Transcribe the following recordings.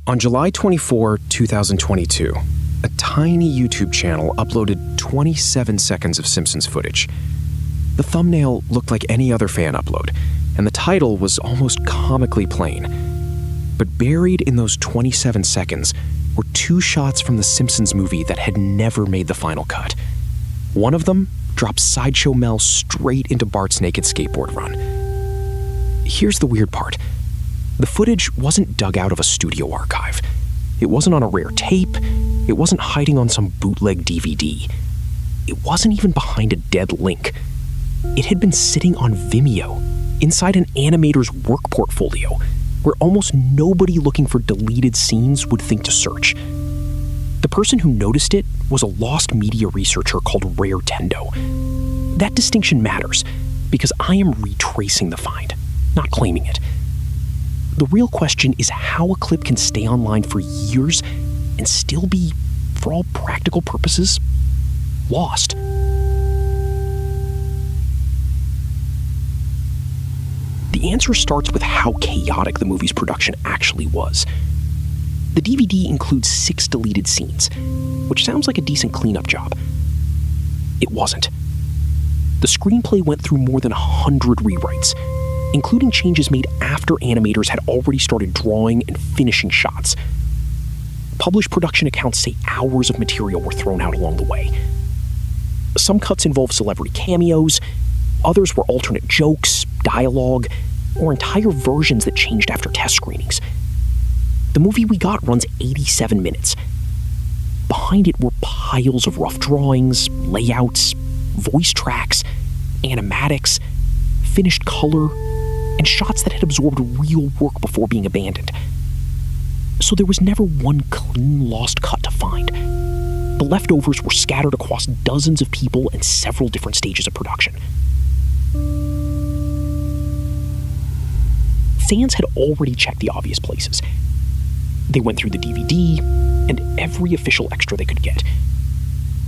On July 24, 2022, a tiny YouTube channel uploaded 27 seconds of Simpsons footage. The thumbnail looked like any other fan upload, and the title was almost comically plain. But buried in those 27 seconds were 2 shots from the Simpsons movie that had never made the final cut. One of them drops Sideshow Mel straight into Bart's naked skateboard run. Here's the weird part. The footage wasn't dug out of a studio archive. It wasn't on a rare tape. It wasn't hiding on some bootleg DVD. It wasn't even behind a dead link. It had been sitting on Vimeo, inside an animator's work portfolio, where almost nobody looking for deleted scenes would think to search. The person who noticed it was a lost media researcher called Rare Tendo. That distinction matters, because I am retracing the find, not claiming it. The real question is how a clip can stay online for years and still be, for all practical purposes, lost. The answer starts with how chaotic the movie's production actually was. The DVD includes 6 deleted scenes, which sounds like a decent cleanup job. It wasn't. The screenplay went through more than 100 rewrites, including changes made after animators had already started drawing and finishing shots. Published production accounts say hours of material were thrown out along the way. Some cuts involved celebrity cameos, others were alternate jokes, dialogue, or entire versions that changed after test screenings. The movie we got runs 87 minutes. Behind it were piles of rough drawings, layouts, voice tracks, animatics, finished color, and shots that had absorbed real work before being abandoned. So there was never one clean lost cut to find. The leftovers were scattered across dozens of people and several different stages of production. Fans had already checked the obvious places. They went through the DVD and every official extra they could get.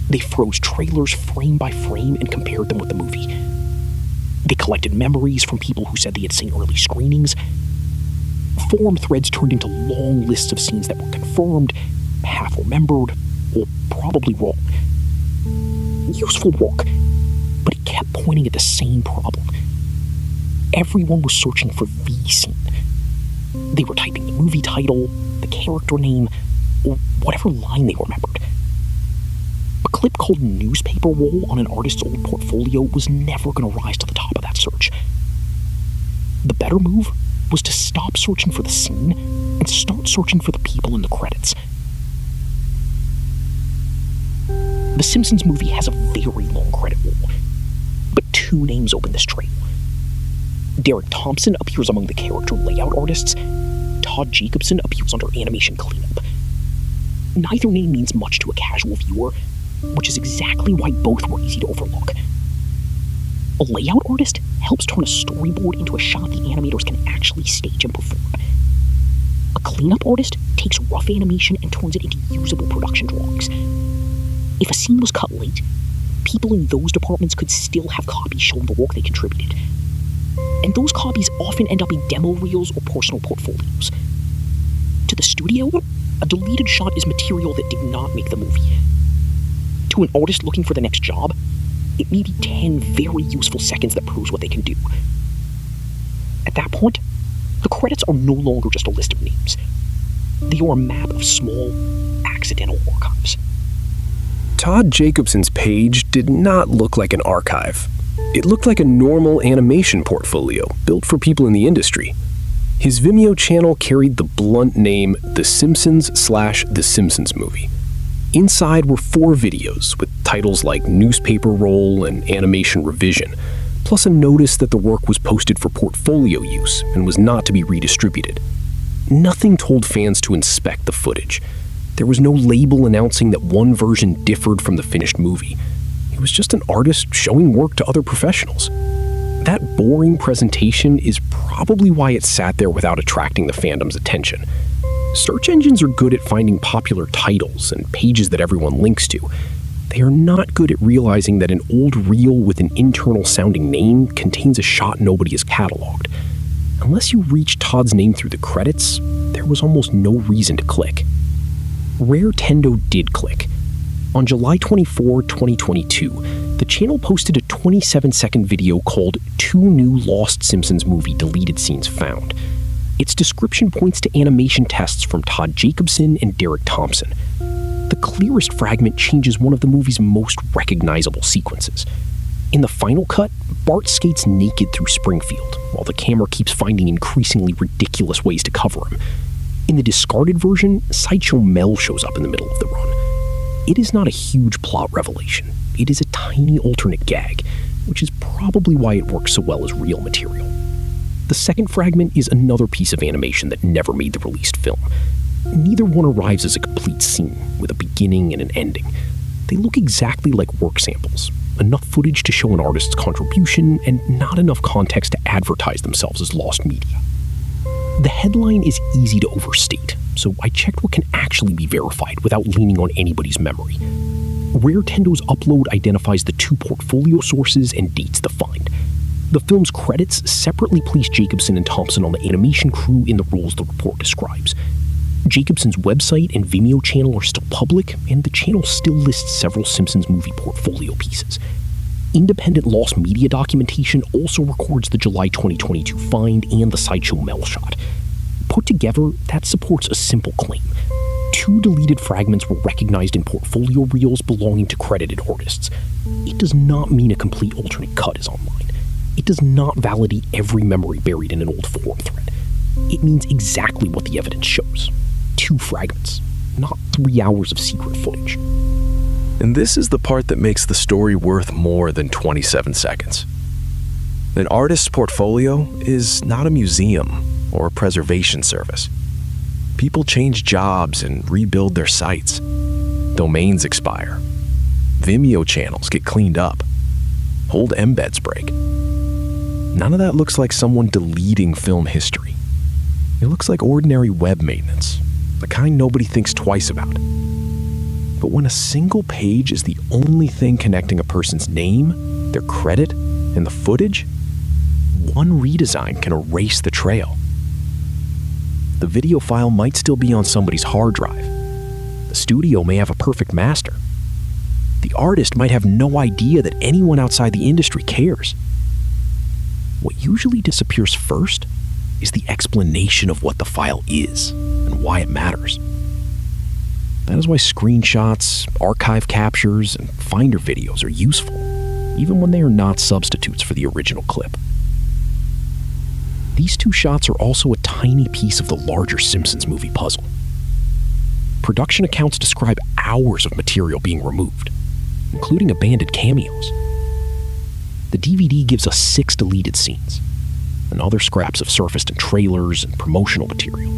They froze trailers frame by frame and compared them with the movie. They collected memories from people who said they had seen early screenings. Forum threads turned into long lists of scenes that were confirmed, half remembered, or probably wrong. Useful work, but it kept pointing at the same problem. Everyone was searching for the scene. They were typing the movie title, the character name, or whatever line they remembered. A clip called Newspaper Roll on an artist's old portfolio was never going to rise to the top of that search. The better move was to stop searching for the scene and start searching for the people in the credits. The Simpsons movie has a very long credit roll, but 2 names open this trail. Derek Thompson appears among the character layout artists. Todd Jacobsen appears under animation cleanup. Neither name means much to a casual viewer, which is exactly why both were easy to overlook. A layout artist helps turn a storyboard into a shot the animators can actually stage and perform. A cleanup artist takes rough animation and turns it into usable production drawings. If a scene was cut late, people in those departments could still have copies showing the work they contributed. And those copies often end up in demo reels or personal portfolios. To the studio, a deleted shot is material that did not make the movie. To an artist looking for the next job, it may be 10 very useful seconds that proves what they can do. At that point, the credits are no longer just a list of names. They are a map of small, accidental archives. Todd Jacobsen's page did not look like an archive. It looked like a normal animation portfolio built for people in the industry. His Vimeo channel carried the blunt name The Simpsons/The Simpsons Movie. Inside were 4 videos with titles like Newspaper Roll and Animation Revision, plus a notice that the work was posted for portfolio use and was not to be redistributed. Nothing told fans to inspect the footage. There was no label announcing that one version differed from the finished movie. It was just an artist showing work to other professionals. That boring presentation is probably why it sat there without attracting the fandom's attention. Search engines are good at finding popular titles and pages that everyone links to. They are not good at realizing that an old reel with an internal sounding name contains a shot nobody has cataloged. Unless you reached Todd's name through the credits, there was almost no reason to click. Rare Tendo did click. On July 24, 2022, the channel posted a 27-second video called 2 New Lost Simpsons Movie Deleted Scenes Found. Its description points to animation tests from Todd Jacobsen and Thompson. The clearest fragment changes one of the movie's most recognizable sequences. In the final cut, Bart skates naked through Springfield, while the camera keeps finding increasingly ridiculous ways to cover him. In the discarded version, Sideshow Mel shows up in the middle of the run. It is not a huge plot revelation. It is a tiny alternate gag, which is probably why it works so well as real material. The second fragment is another piece of animation that never made the released film. Neither one arrives as a complete scene, with a beginning and an ending. They look exactly like work samples, enough footage to show an artist's contribution, and not enough context to advertise themselves as lost media. The headline is easy to overstate, so I checked what can actually be verified without leaning on anybody's memory. Rare Tendo's upload identifies the 2 portfolio sources and dates the find. The film's credits separately place Jacobsen and Thompson on the animation crew in the roles the report describes. Jacobsen's website and Vimeo channel are still public, and the channel still lists several Simpsons Movie portfolio pieces. Independent lost media documentation also records the July 2022 find and the Sideshow Mel shot. Put together, that supports a simple claim. 2 deleted fragments were recognized in portfolio reels belonging to credited artists. It does not mean a complete alternate cut is online. It does not validate every memory buried in an old forum thread. It means exactly what the evidence shows. 2 fragments, not 3 hours of secret footage. And this is the part that makes the story worth more than 27 seconds. An artist's portfolio is not a museum or a preservation service. People change jobs and rebuild their sites. Domains expire. Vimeo channels get cleaned up. Old embeds break. None of that looks like someone deleting film history. It looks like ordinary web maintenance, the kind nobody thinks twice about. But when a single page is the only thing connecting a person's name, their credit, and the footage, one redesign can erase the trail. The video file might still be on somebody's hard drive. The studio may have a perfect master. The artist might have no idea that anyone outside the industry cares. What usually disappears first is the explanation of what the file is and why it matters. That is why screenshots, archive captures, and Finder videos are useful, even when they are not substitutes for the original clip. These 2 shots are also a tiny piece of the larger Simpsons movie puzzle. Production accounts describe hours of material being removed, including abandoned cameos. The DVD gives us 6 deleted scenes, and other scraps have surfaced in trailers and promotional material.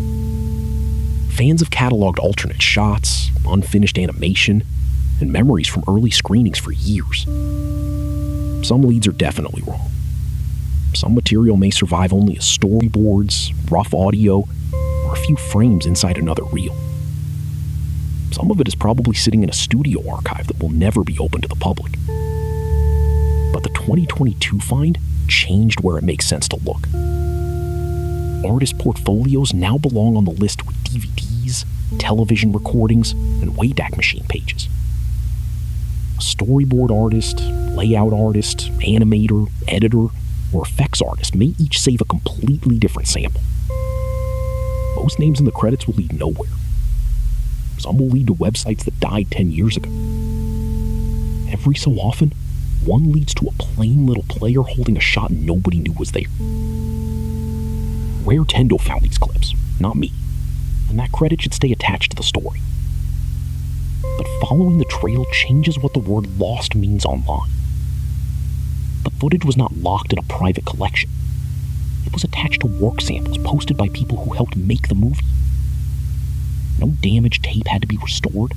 Fans have cataloged alternate shots, unfinished animation, and memories from early screenings for years. Some leads are definitely wrong. Some material may survive only as storyboards, rough audio, or a few frames inside another reel. Some of it is probably sitting in a studio archive that will never be open to the public. But the 2022 find changed where it makes sense to look. Artist portfolios now belong on the list with DVDs, television recordings, and Wayback Machine pages. A storyboard artist, layout artist, animator, editor, or effects artist may each save a completely different sample. Most names in the credits will lead nowhere. Some will lead to websites that died 10 years ago. Every so often, one leads to a plain little player holding a shot nobody knew was there. Rare Tendo found these clips, not me, and that credit should stay attached to the story. But following the trail changes what the word lost means online. The footage was not locked in a private collection. It was attached to work samples posted by people who helped make the movie. No damaged tape had to be restored.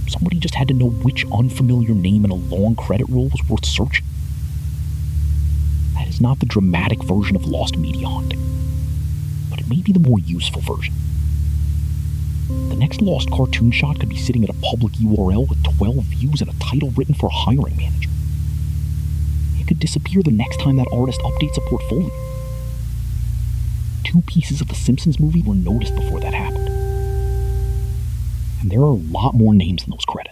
Somebody just had to know which unfamiliar name in a long credit roll was worth searching. That is not the dramatic version of lost media hunting, but it may be the more useful version. The next lost cartoon shot could be sitting at a public URL with 12 views and a title written for a hiring manager. It could disappear the next time that artist updates a portfolio. 2 pieces of the Simpsons movie were noticed before that happened. And there are a lot more names in those credits.